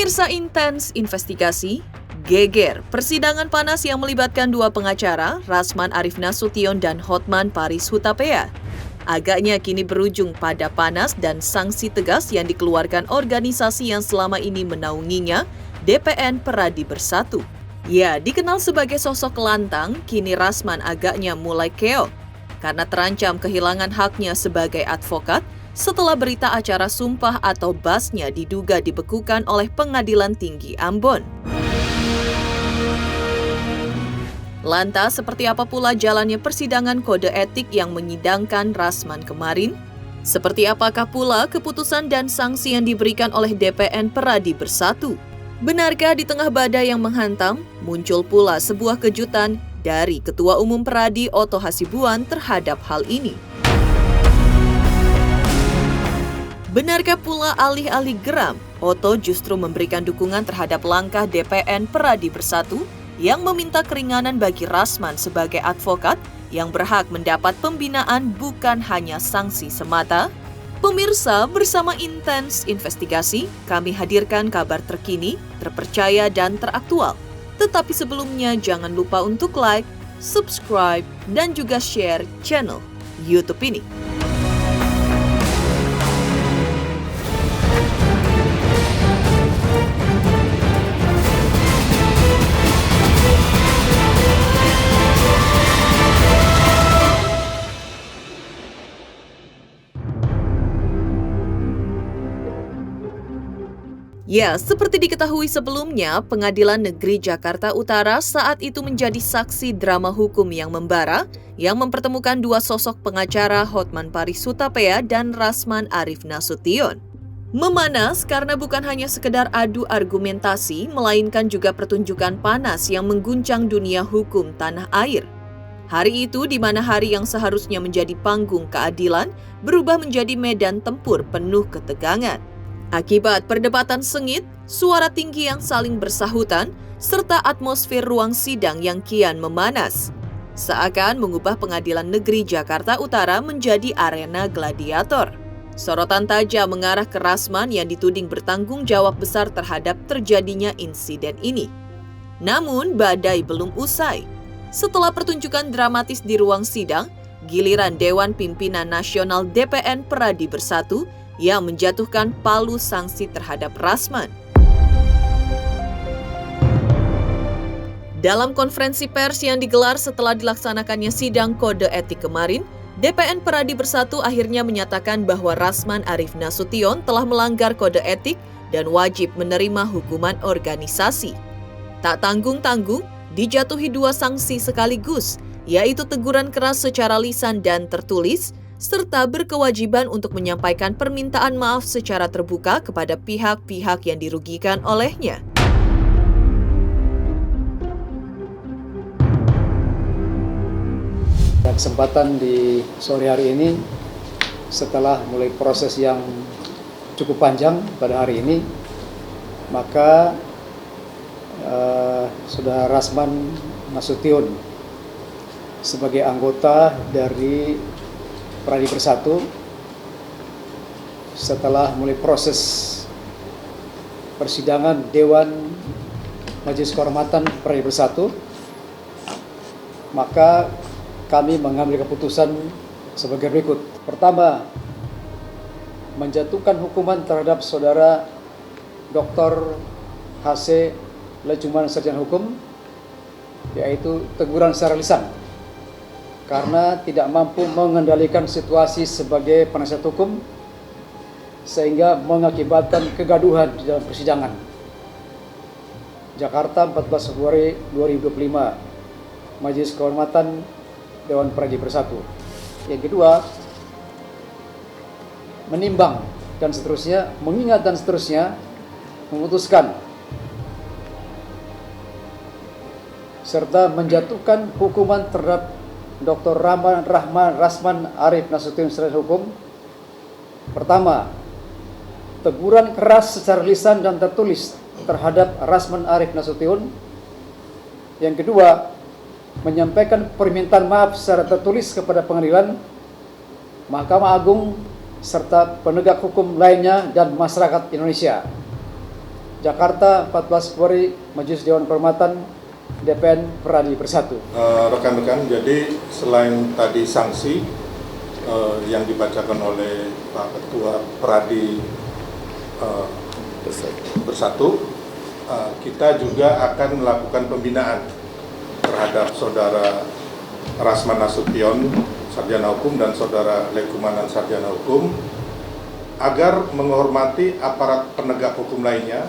Pemirsa intens investigasi, geger persidangan panas yang melibatkan dua pengacara, Rasman Arif Nasution dan Hotman Paris Hutapea. Agaknya kini berujung pada panas dan sanksi tegas yang dikeluarkan organisasi yang selama ini menaunginya, DPN Peradi Bersatu. Ya, dikenal sebagai sosok lantang, kini Rasman agaknya mulai keok karena terancam kehilangan haknya sebagai advokat setelah berita acara sumpah atau basnya diduga dibekukan oleh Pengadilan Tinggi Ambon. Lantas, seperti apa pula jalannya persidangan kode etik yang menyidangkan Rasman kemarin? Seperti apakah pula keputusan dan sanksi yang diberikan oleh DPN Peradi Bersatu? Benarkah di tengah badai yang menghantam, muncul pula sebuah kejutan dari Ketua Umum Peradi Otto Hasibuan terhadap hal ini? Benarkah pula alih-alih geram, Otto justru memberikan dukungan terhadap langkah DPN Peradi Bersatu yang meminta keringanan bagi Rasman sebagai advokat yang berhak mendapat pembinaan bukan hanya sanksi semata? Pemirsa, bersama intens investigasi, kami hadirkan kabar terkini, terpercaya dan teraktual. Tetapi sebelumnya jangan lupa untuk like, subscribe, dan juga share channel YouTube ini. Ya, seperti diketahui sebelumnya, Pengadilan Negeri Jakarta Utara saat itu menjadi saksi drama hukum yang membara yang mempertemukan dua sosok pengacara Hotman Paris Hutapea dan Rasman Arif Nasution. Memanas karena bukan hanya sekedar adu argumentasi, melainkan juga pertunjukan panas yang mengguncang dunia hukum tanah air. Hari itu di mana hari yang seharusnya menjadi panggung keadilan berubah menjadi medan tempur penuh ketegangan. Akibat perdebatan sengit, suara tinggi yang saling bersahutan, serta atmosfer ruang sidang yang kian memanas, seakan mengubah Pengadilan Negeri Jakarta Utara menjadi arena gladiator. Sorotan tajam mengarah ke Rasman yang dituding bertanggung jawab besar terhadap terjadinya insiden ini. Namun, badai belum usai. Setelah pertunjukan dramatis di ruang sidang, giliran Dewan Pimpinan Nasional DPN Peradi Bersatu yang menjatuhkan palu sanksi terhadap Rasman. Dalam konferensi pers yang digelar setelah dilaksanakannya sidang kode etik kemarin, DPN Peradi Bersatu akhirnya menyatakan bahwa Rasman Arif Nasution telah melanggar kode etik dan wajib menerima hukuman organisasi. Tak tanggung-tanggung, dijatuhi dua sanksi sekaligus, yaitu teguran keras secara lisan dan tertulis, serta berkewajiban untuk menyampaikan permintaan maaf secara terbuka kepada pihak-pihak yang dirugikan olehnya. Kesempatan di sore hari ini, setelah mulai proses yang cukup panjang pada hari ini, maka Saudara Rasman Nasution sebagai anggota dari Peradi Bersatu setelah mulai proses persidangan Dewan Majelis Kehormatan Peradi Bersatu, maka kami mengambil keputusan sebagai berikut. Pertama, menjatuhkan hukuman terhadap Saudara Dr. H.C. Lecuman Sarjana Hukum, yaitu teguran secara lisan karena tidak mampu mengendalikan situasi sebagai penasihat hukum sehingga mengakibatkan kegaduhan di dalam persidangan. Jakarta, 14 Februari 2025, Majelis Kehormatan Dewan Peradi Bersatu. Yang kedua, menimbang dan seterusnya, mengingat dan seterusnya, memutuskan serta menjatuhkan hukuman terhadap Dr. Rasman Arif Nasution Sarjana Hukum. Pertama, teguran keras secara lisan dan tertulis terhadap Rasman Arif Nasution. Yang kedua, menyampaikan permintaan maaf secara tertulis kepada pengadilan, Mahkamah Agung, serta penegak hukum lainnya dan masyarakat Indonesia. Jakarta, 14 Februari, Majelis Dewan Kehormatan DPN Pradi Bersatu. Rekan-rekan, jadi selain tadi sanksi yang dibacakan oleh Pak Ketua Pradi Bersatu, kita juga akan melakukan pembinaan terhadap Saudara Rasman Nasution, Sarjana Hukum, dan Saudara Lekumanan, Sarjana Hukum, agar menghormati aparat penegak hukum lainnya,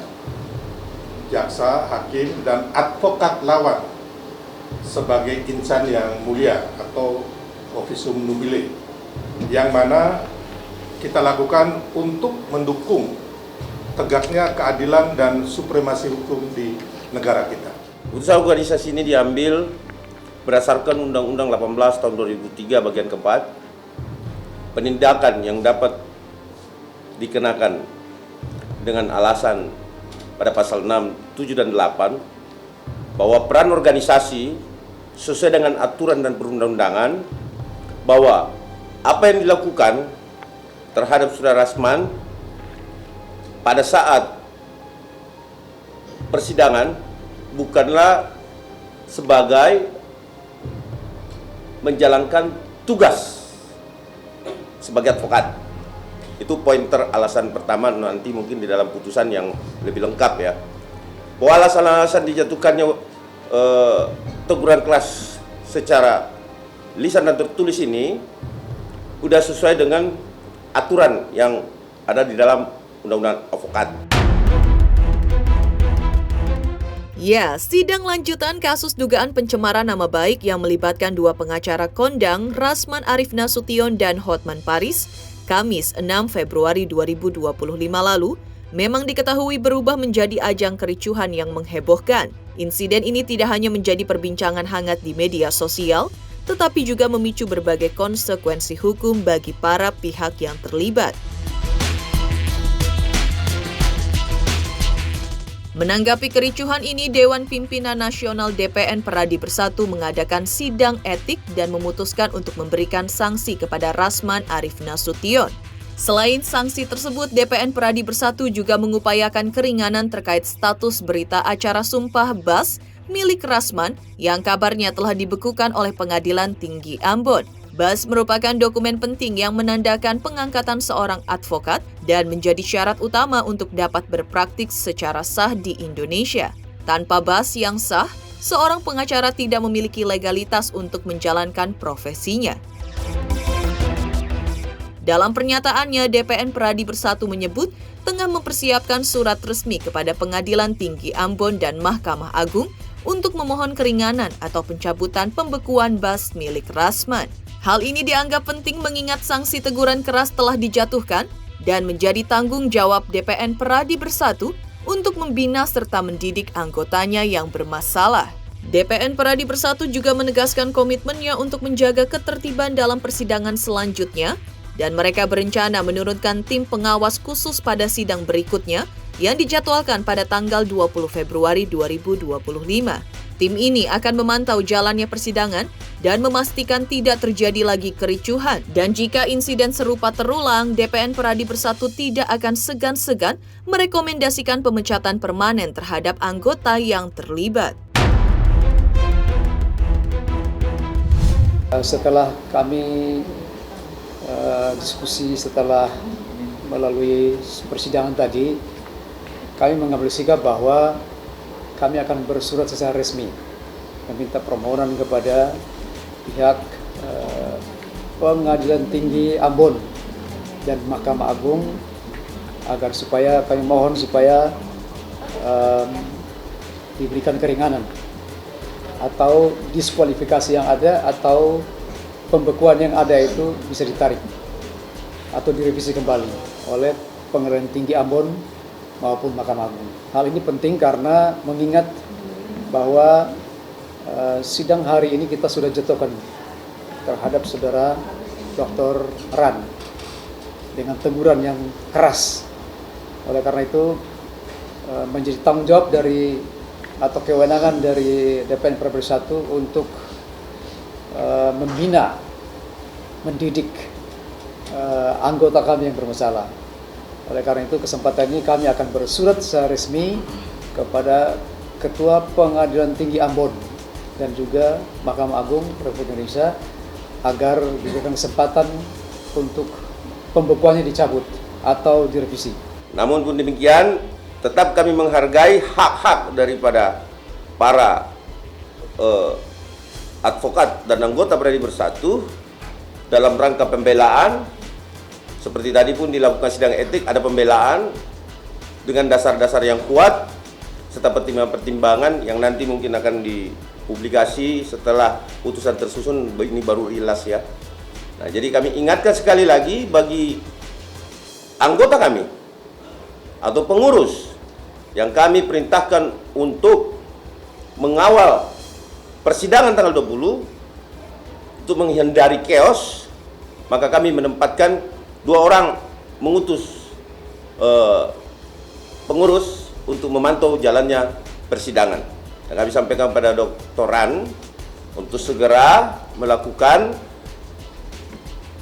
jaksa, hakim, dan advokat lawan sebagai insan yang mulia atau officium nobile, yang mana kita lakukan untuk mendukung tegaknya keadilan dan supremasi hukum di negara kita. Putusan organisasi ini diambil berdasarkan Undang-Undang 18 tahun 2003 bagian keempat, penindakan yang dapat dikenakan dengan alasan pada pasal 6, 7, dan 8 bahwa peran organisasi sesuai dengan aturan dan perundang-undangan, bahwa apa yang dilakukan terhadap Saudara Rasman pada saat persidangan bukanlah sebagai menjalankan tugas sebagai advokat. Itu pointer alasan pertama, nanti mungkin di dalam putusan yang lebih lengkap ya. Bahwa alasan-alasan dijatuhkannya teguran keras secara lisan dan tertulis ini sudah sesuai dengan aturan yang ada di dalam Undang-Undang Advokat. Ya, sidang lanjutan kasus dugaan pencemaran nama baik yang melibatkan dua pengacara kondang, Rasman Arif Nasution dan Hotman Paris, Kamis 6 Februari 2025 lalu, memang diketahui berubah menjadi ajang kericuhan yang menghebohkan. Insiden ini tidak hanya menjadi perbincangan hangat di media sosial, tetapi juga memicu berbagai konsekuensi hukum bagi para pihak yang terlibat. Menanggapi kericuhan ini, Dewan Pimpinan Nasional DPN Pradi Bersatu mengadakan sidang etik dan memutuskan untuk memberikan sanksi kepada Rasman Arif Nasution. Selain sanksi tersebut, DPN Pradi Bersatu juga mengupayakan keringanan terkait status berita acara Sumpah Bas milik Rasman yang kabarnya telah dibekukan oleh Pengadilan Tinggi Ambon. Bas merupakan dokumen penting yang menandakan pengangkatan seorang advokat dan menjadi syarat utama untuk dapat berpraktik secara sah di Indonesia. Tanpa Bas yang sah, seorang pengacara tidak memiliki legalitas untuk menjalankan profesinya. Dalam pernyataannya, DPN Pradi Bersatu menyebut tengah mempersiapkan surat resmi kepada Pengadilan Tinggi Ambon dan Mahkamah Agung untuk memohon keringanan atau pencabutan pembekuan Bas milik Rasman. Hal ini dianggap penting mengingat sanksi teguran keras telah dijatuhkan dan menjadi tanggung jawab DPN Pradi Bersatu untuk membina serta mendidik anggotanya yang bermasalah. DPN Pradi Bersatu juga menegaskan komitmennya untuk menjaga ketertiban dalam persidangan selanjutnya dan mereka berencana menurunkan tim pengawas khusus pada sidang berikutnya yang dijadwalkan pada tanggal 20 Februari 2025. Tim ini akan memantau jalannya persidangan dan memastikan tidak terjadi lagi kericuhan. Dan jika insiden serupa terulang, DPN Pradi Bersatu tidak akan segan-segan merekomendasikan pemecatan permanen terhadap anggota yang terlibat. Setelah kami diskusi setelah melalui persidangan tadi, kami mengambil sikap bahwa kami akan bersurat secara resmi meminta permohonan kepada pihak Pengadilan Tinggi Ambon dan Mahkamah Agung agar kami mohon supaya diberikan keringanan atau diskualifikasi yang ada atau pembekuan yang ada itu bisa ditarik atau direvisi kembali oleh Pengadilan Tinggi Ambon maupun Mahkamah Agung. Hal ini penting karena mengingat bahwa sidang hari ini kita sudah jatuhkan terhadap Saudara Dr. Ran dengan teguran yang keras. Oleh karena itu menjadi tanggung jawab dari atau kewenangan dari DPN Pradi Bersatu untuk membina, mendidik anggota kami yang bermasalah. Oleh karena itu kesempatan ini kami akan bersurat secara resmi kepada Ketua Pengadilan Tinggi Ambon dan juga Mahkamah Agung Republik Indonesia agar diberikan kesempatan untuk pembekuannya dicabut atau direvisi. Namun pun demikian, tetap kami menghargai hak-hak daripada para advokat dan anggota Pradi Bersatu dalam rangka pembelaan. Seperti tadi pun dilakukan sidang etik, ada pembelaan dengan dasar-dasar yang kuat serta pertimbangan-pertimbangan yang nanti mungkin akan dipublikasi setelah putusan tersusun, ini baru rilas ya. Nah, jadi kami ingatkan sekali lagi bagi anggota kami atau pengurus yang kami perintahkan untuk mengawal persidangan tanggal 20 untuk menghindari chaos, maka kami menempatkan 2 orang mengutus pengurus untuk memantau jalannya persidangan. Dan kami sampaikan pada Dr. Ran untuk segera melakukan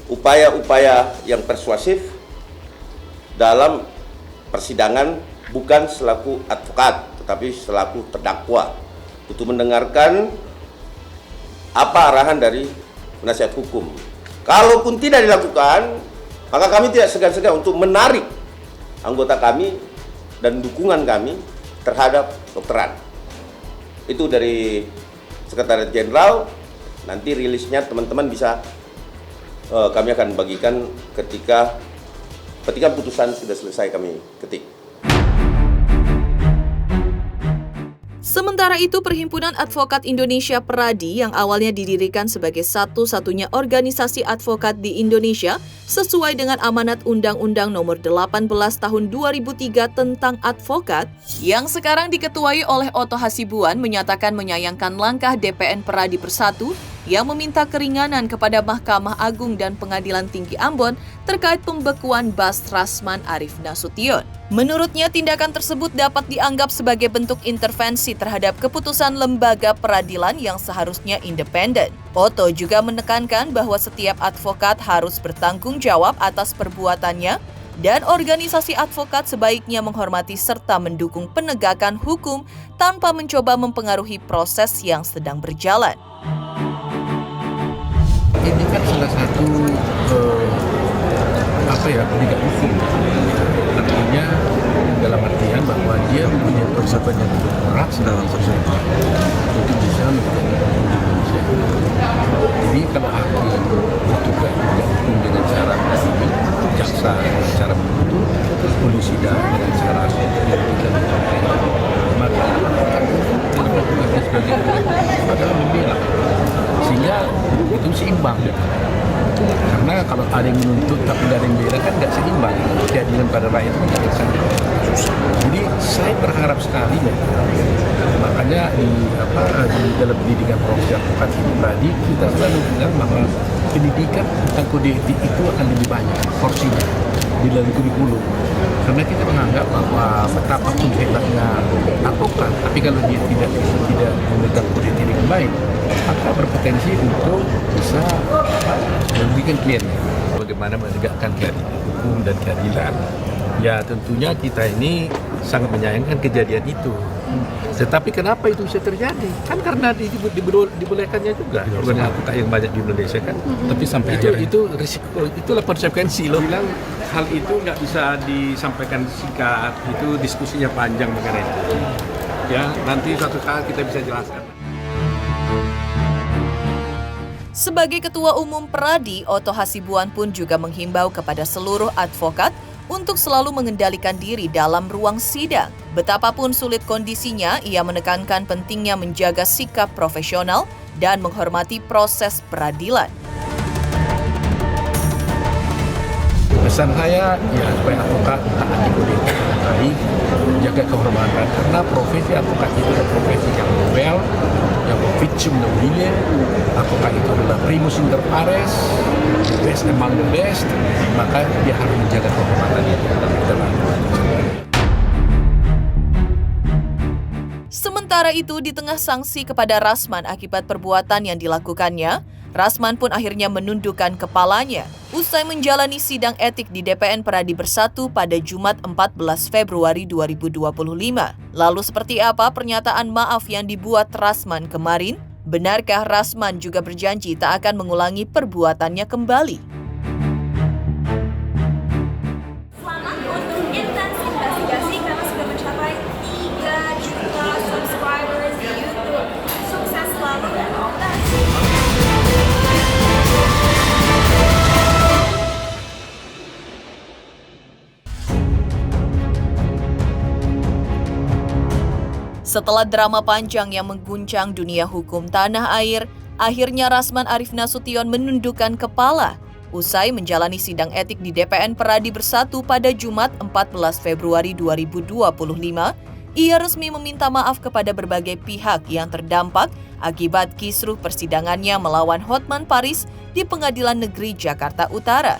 upaya-upaya yang persuasif dalam persidangan, bukan selaku advokat tetapi selaku terdakwa, untuk mendengarkan apa arahan dari penasihat hukum. Kalaupun tidak dilakukan, maka kami tidak segan-segan untuk menarik anggota kami dan dukungan kami terhadap Dr. Ran. Itu dari Sekretariat Jenderal. Nanti rilisnya teman-teman bisa kami akan bagikan ketika putusan sudah selesai kami ketik. Sementara itu, Perhimpunan Advokat Indonesia Pradi yang awalnya didirikan sebagai satu-satunya organisasi advokat di Indonesia sesuai dengan amanat Undang-Undang Nomor 18 Tahun 2003 tentang advokat, yang sekarang diketuai oleh Oto Hasibuan menyatakan menyayangkan langkah DPN Pradi Bersatu yang meminta keringanan kepada Mahkamah Agung dan Pengadilan Tinggi Ambon terkait pembekuan Bas Rasman Arief Nasution. Menurutnya, tindakan tersebut dapat dianggap sebagai bentuk intervensi terhadap keputusan lembaga peradilan yang seharusnya independen. Oto juga menekankan bahwa setiap advokat harus bertanggung jawab atas perbuatannya dan organisasi advokat sebaiknya menghormati serta mendukung penegakan hukum tanpa mencoba mempengaruhi proses yang sedang berjalan. Ini kan salah satu penegak hukum. Artinya dalam artian bahwa dia mempunyai persiapan yang cukup keras dalam persiapan untuk bisa menegakkan hukum di Indonesia. Jadi kalau hakim juga hukum dengan cara ini, jaksa dengan cara begitu, polisi dengan cara yang maka dalam tugasnya sebagai adalah membela, sehingga itu seimbang. Karena kalau ada yang menuntut tapi ada yang bela kan nggak seimbang. Keadilan pada rakyat itu tidak susah. Jadi saya berharap sekali ya, makanya di dalam pendidikan profesi advokat ini tadi kita selalu bilang bahwa pendidikan tentang kode etik itu akan lebih banyak porsinya di dalam kurikulum. Karena kita menganggap bahwa betapapun hebatnya advokat, tapi kalau dia tidak memegang kode etik dengan baik, maka berpotensi untuk bisa merugikan kliennya. Bagaimana menegakkan keadilan hukum dan keadilan? Ya tentunya kita ini sangat menyayangkan kejadian itu. Tetapi kenapa itu bisa terjadi? Kan karena dibolehkannya juga organisasi advokat yang banyak di Indonesia kan. Tapi sampai itu risiko, itulah konsekuensi loh. Bilang hal itu nggak bisa disampaikan singkat, itu diskusinya panjang mengenai itu. Ya nanti suatu saat kita bisa jelaskan. Sebagai Ketua Umum Pradi, Oto Hasibuan pun juga menghimbau kepada seluruh advokat untuk selalu mengendalikan diri dalam ruang sidang. Betapapun sulit kondisinya, ia menekankan pentingnya menjaga sikap profesional dan menghormati proses peradilan. Pesan saya ya supaya advokat taati kode etik dengan baik, menjaga kehormatan, karena profesi advokat itu adalah profesi yang nobel, yang victim nobile. Advokat itu adalah primus inter pares, best among the best, maka dia harus menjaga kehormatan itu dalam Sementara itu, di tengah sanksi kepada Rasman akibat perbuatan yang dilakukannya, Rasman pun akhirnya menundukkan kepalanya usai menjalani sidang etik di DPN Peradi Bersatu pada Jumat 14 Februari 2025. Lalu seperti apa pernyataan maaf yang dibuat Rasman kemarin? Benarkah Rasman juga berjanji tak akan mengulangi perbuatannya kembali? Selamat untuk Intens Investigasi karena sudah mencapai 3 juta subscribers di YouTube. Sukses selalu dan all the best. Setelah drama panjang yang mengguncang dunia hukum tanah air, akhirnya Rasman Arif Nasution menundukkan kepala usai menjalani sidang etik di DPN Peradi Bersatu pada Jumat 14 Februari 2025. Ia resmi meminta maaf kepada berbagai pihak yang terdampak akibat kisruh persidangannya melawan Hotman Paris di Pengadilan Negeri Jakarta Utara.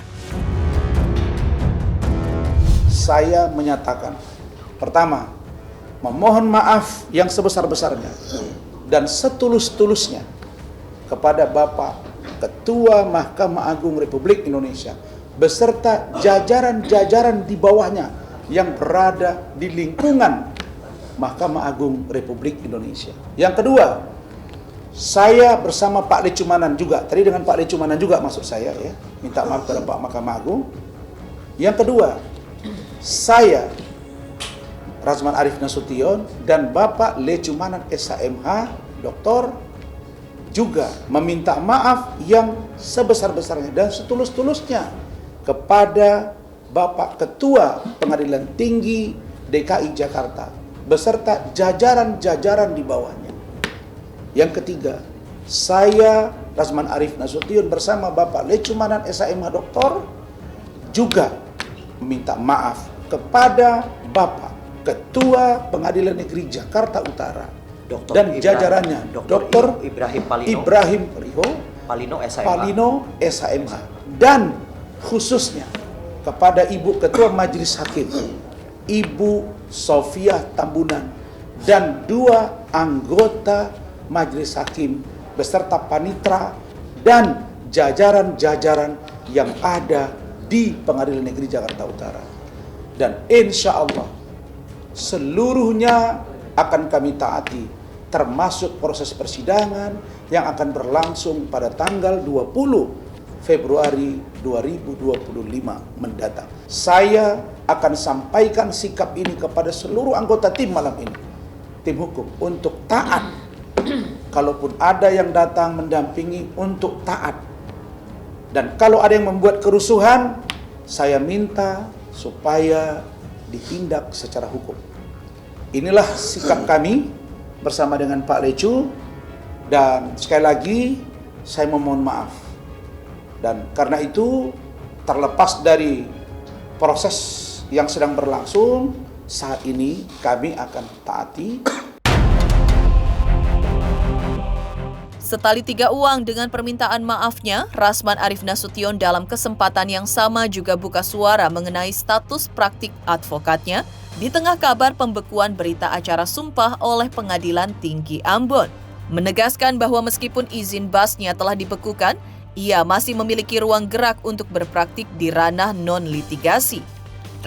Saya menyatakan, pertama, memohon maaf yang sebesar-besarnya dan setulus-tulusnya kepada Bapak Ketua Mahkamah Agung Republik Indonesia beserta jajaran-jajaran di bawahnya yang berada di lingkungan Mahkamah Agung Republik Indonesia. Yang kedua, saya bersama Pak Lecumanan juga, tadi dengan Pak Lecumanan juga maksud saya ya, minta maaf kepada Pak Mahkamah Agung. Yang kedua, saya Rasman Arif Nasution dan Bapak Lecumanan SHMH, Doktor, juga meminta maaf yang sebesar-besarnya dan setulus-tulusnya kepada Bapak Ketua Pengadilan Tinggi DKI Jakarta beserta jajaran-jajaran di bawahnya. Yang ketiga, saya Rasman Arif Nasution bersama Bapak Lecumanan SHMH, Doktor, juga meminta maaf kepada Bapak Ketua Pengadilan Negeri Jakarta Utara dan jajarannya, Dr. Ibrahim Palino SHMH, dan khususnya kepada Ibu Ketua Majelis Hakim, Ibu Sofia Tambunan, dan 2 anggota Majelis Hakim beserta panitra dan jajaran-jajaran yang ada di Pengadilan Negeri Jakarta Utara. Dan insya Allah seluruhnya akan kami taati, termasuk proses persidangan yang akan berlangsung pada tanggal 20 Februari 2025 mendatang. Saya akan sampaikan sikap ini kepada seluruh anggota tim malam ini, tim hukum, untuk taat. Kalaupun ada yang datang mendampingi, untuk taat. Dan kalau ada yang membuat kerusuhan, saya minta supaya ditindak secara hukum. Inilah sikap kami bersama dengan Pak Lecu, dan sekali lagi saya memohon maaf. Dan karena itu, terlepas dari proses yang sedang berlangsung saat ini, kami akan taati. Setali 3 uang dengan permintaan maafnya, Rasman Arif Nasution dalam kesempatan yang sama juga buka suara mengenai status praktik advokatnya di tengah kabar pembekuan berita acara sumpah oleh Pengadilan Tinggi Ambon. Menegaskan bahwa meskipun izin BAS-nya telah dibekukan, ia masih memiliki ruang gerak untuk berpraktik di ranah non-litigasi.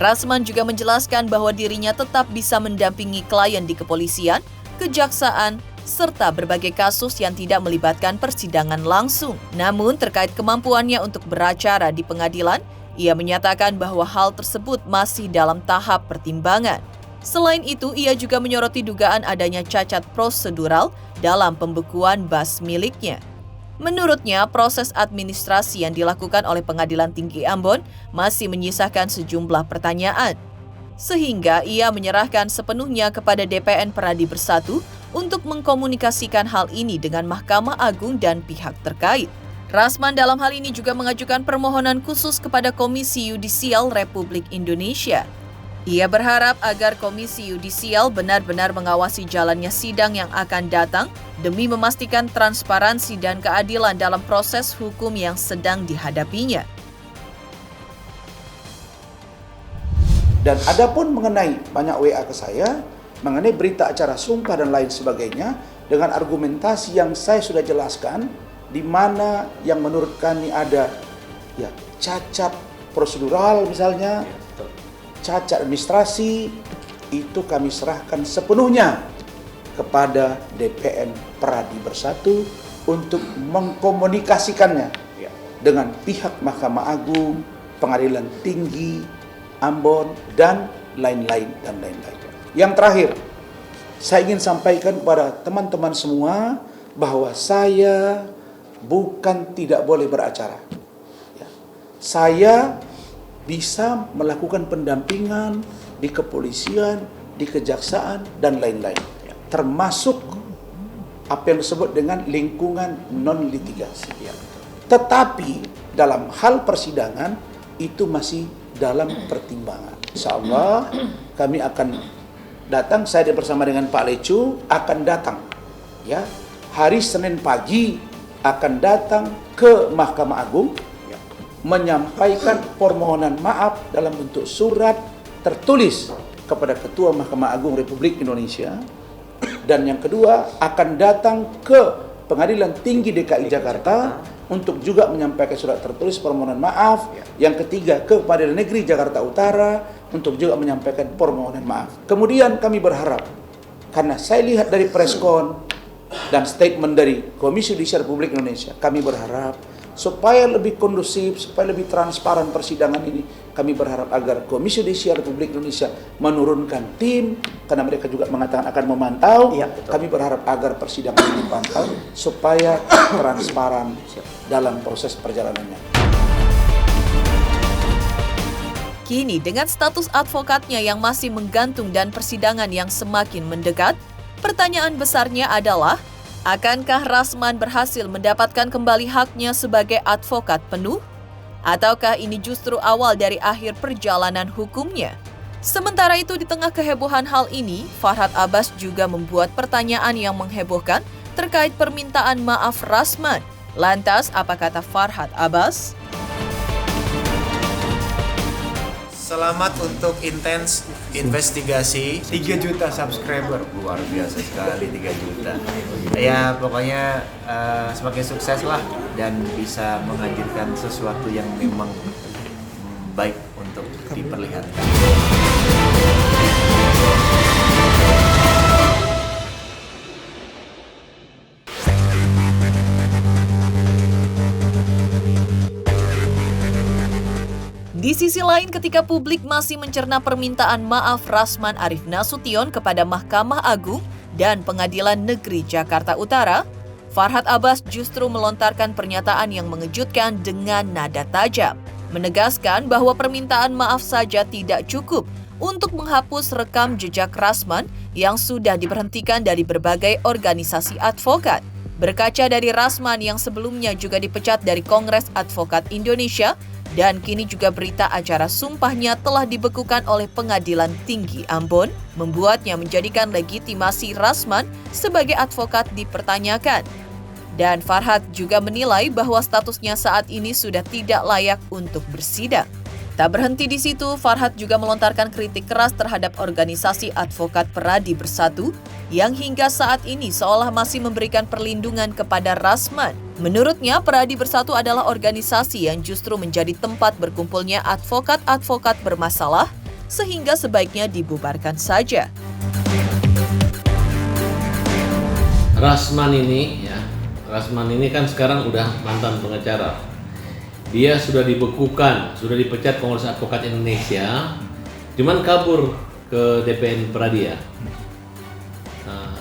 Rasman juga menjelaskan bahwa dirinya tetap bisa mendampingi klien di kepolisian, kejaksaan, serta berbagai kasus yang tidak melibatkan persidangan langsung. Namun terkait kemampuannya untuk beracara di pengadilan, ia menyatakan bahwa hal tersebut masih dalam tahap pertimbangan. Selain itu, ia juga menyoroti dugaan adanya cacat prosedural dalam pembekuan BAS miliknya. Menurutnya, proses administrasi yang dilakukan oleh Pengadilan Tinggi Ambon masih menyisakan sejumlah pertanyaan, sehingga ia menyerahkan sepenuhnya kepada DPN Peradi Bersatu untuk mengkomunikasikan hal ini dengan Mahkamah Agung dan pihak terkait. Rasman dalam hal ini juga mengajukan permohonan khusus kepada Komisi Yudisial Republik Indonesia. Ia berharap agar Komisi Yudisial benar-benar mengawasi jalannya sidang yang akan datang demi memastikan transparansi dan keadilan dalam proses hukum yang sedang dihadapinya. Dan adapun mengenai banyak WA ke saya, mengenai berita acara sumpah dan lain sebagainya, dengan argumentasi yang saya sudah jelaskan di mana yang menurut kami ada ya cacat prosedural misalnya, cacat administrasi, itu kami serahkan sepenuhnya kepada DPN Pradi Bersatu untuk mengkomunikasikannya dengan pihak Mahkamah Agung, Pengadilan Tinggi Ambon, dan lain-lain. Yang terakhir, saya ingin sampaikan kepada teman-teman semua bahwa saya bukan tidak boleh beracara. Saya bisa melakukan pendampingan di kepolisian, di kejaksaan, dan lain-lain. Termasuk apa yang disebut dengan lingkungan non-litigasi. Tetapi dalam hal persidangan itu masih dalam pertimbangan. Insya Allah kami akan datang, saya bersama dengan Pak Lecu akan datang. Ya, hari Senin pagi akan datang ke Mahkamah Agung menyampaikan permohonan maaf dalam bentuk surat tertulis kepada Ketua Mahkamah Agung Republik Indonesia. Dan yang kedua akan datang ke Pengadilan Tinggi DKI Jakarta untuk juga menyampaikan surat tertulis permohonan maaf. Yang ketiga ke Pengadilan Negeri Jakarta Utara untuk juga menyampaikan permohonan maaf. Kemudian kami berharap, karena saya lihat dari preskon dan statement dari Komisi Yudisial Republik Indonesia, kami berharap supaya lebih kondusif, supaya lebih transparan persidangan ini, kami berharap agar Komisi Yudisial Republik Indonesia menurunkan tim, karena mereka juga mengatakan akan memantau. Kami berharap agar persidangan ini dipantau supaya transparan dalam proses perjalanannya. Kini dengan status advokatnya yang masih menggantung dan persidangan yang semakin mendekat, pertanyaan besarnya adalah, akankah Rasman berhasil mendapatkan kembali haknya sebagai advokat penuh? Ataukah ini justru awal dari akhir perjalanan hukumnya? Sementara itu, di tengah kehebohan hal ini, Farhad Abbas juga membuat pertanyaan yang menghebohkan terkait permintaan maaf Rasman. Lantas, apa kata Farhad Abbas? Selamat untuk intens investigasi 3 juta subscriber, luar biasa sekali 3 juta. Ya pokoknya semakin sukses lah dan bisa menghadirkan sesuatu yang memang baik untuk diperlihatkan. Di sisi lain, ketika publik masih mencerna permintaan maaf Rasman Arief Nasution kepada Mahkamah Agung dan Pengadilan Negeri Jakarta Utara, Farhad Abbas justru melontarkan pernyataan yang mengejutkan dengan nada tajam, menegaskan bahwa permintaan maaf saja tidak cukup untuk menghapus rekam jejak Rasman yang sudah diberhentikan dari berbagai organisasi advokat. Berkaca dari Rasman yang sebelumnya juga dipecat dari Kongres Advokat Indonesia, dan kini juga berita acara sumpahnya telah dibekukan oleh Pengadilan Tinggi Ambon, membuatnya menjadikan legitimasi Rasman sebagai advokat dipertanyakan. Dan Farhad juga menilai bahwa statusnya saat ini sudah tidak layak untuk bersidang. Tak berhenti di situ, Farhad juga melontarkan kritik keras terhadap organisasi advokat Pradi Bersatu yang hingga saat ini seolah masih memberikan perlindungan kepada Rasman. Menurutnya, Pradi Bersatu adalah organisasi yang justru menjadi tempat berkumpulnya advokat-advokat bermasalah, sehingga sebaiknya dibubarkan saja. Rasman ini kan sekarang udah mantan pengacara. Dia sudah dibekukan, sudah dipecat Kongres Advokat Indonesia, cuman kabur ke DPN Pradi ya. Nah,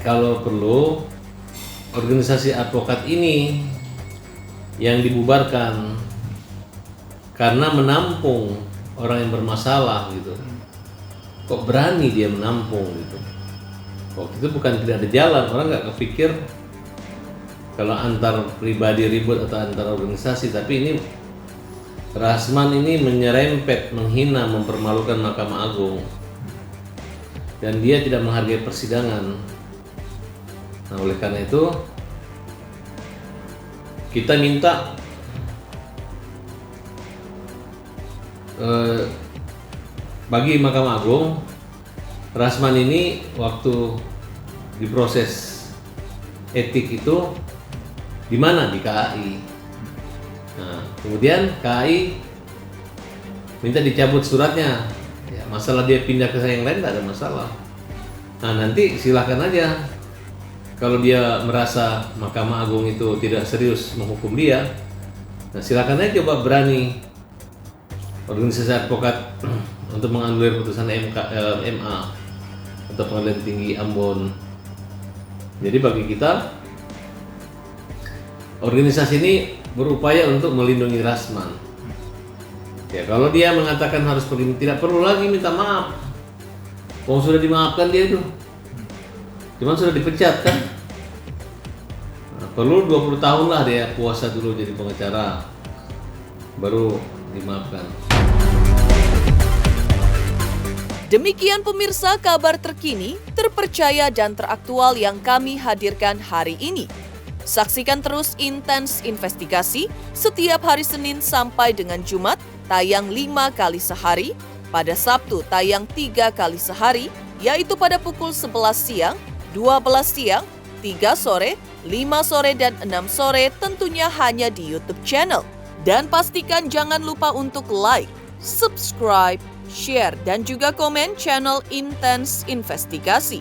kalau perlu organisasi advokat ini yang dibubarkan karena menampung orang yang bermasalah gitu. Kok berani dia menampung gitu? Waktu itu bukan tidak ada jalan, orang nggak kepikir kalau antar pribadi ribut atau antar organisasi, tapi ini Rasman ini menyerempet, menghina, mempermalukan Mahkamah Agung, dan dia tidak menghargai persidangan. Nah, oleh karena itu kita minta bagi Mahkamah Agung, Rasman ini waktu diproses etik itu Di mana? Di KAI. Nah, kemudian KAI minta dicabut suratnya. Ya, masalah dia pindah ke yang lain tidak ada masalah. Nah, nanti silahkan aja. Kalau dia merasa Mahkamah Agung itu tidak serius menghukum dia, nah silahkan aja coba berani organisasi advokat untuk menganulir putusan MA atau Pengadilan Tinggi Ambon. Jadi bagi kita, organisasi ini berupaya untuk melindungi Rasman. Ya, kalau dia mengatakan harus pergi, tidak perlu lagi minta maaf. Kalau sudah dimaafkan dia itu, cuman sudah dipecat kan. Nah, perlu 20 tahun lah dia puasa dulu jadi pengacara, baru dimaafkan. Demikian pemirsa kabar terkini, terpercaya dan teraktual yang kami hadirkan hari ini. Saksikan terus Intens Investigasi setiap hari Senin sampai dengan Jumat, tayang 5 kali sehari, pada Sabtu tayang 3 kali sehari, yaitu pada pukul 11 siang, 12 siang, 3 sore, 5 sore, dan 6 sore, tentunya hanya di YouTube channel. Dan pastikan jangan lupa untuk like, subscribe, share, dan juga komen channel Intens Investigasi.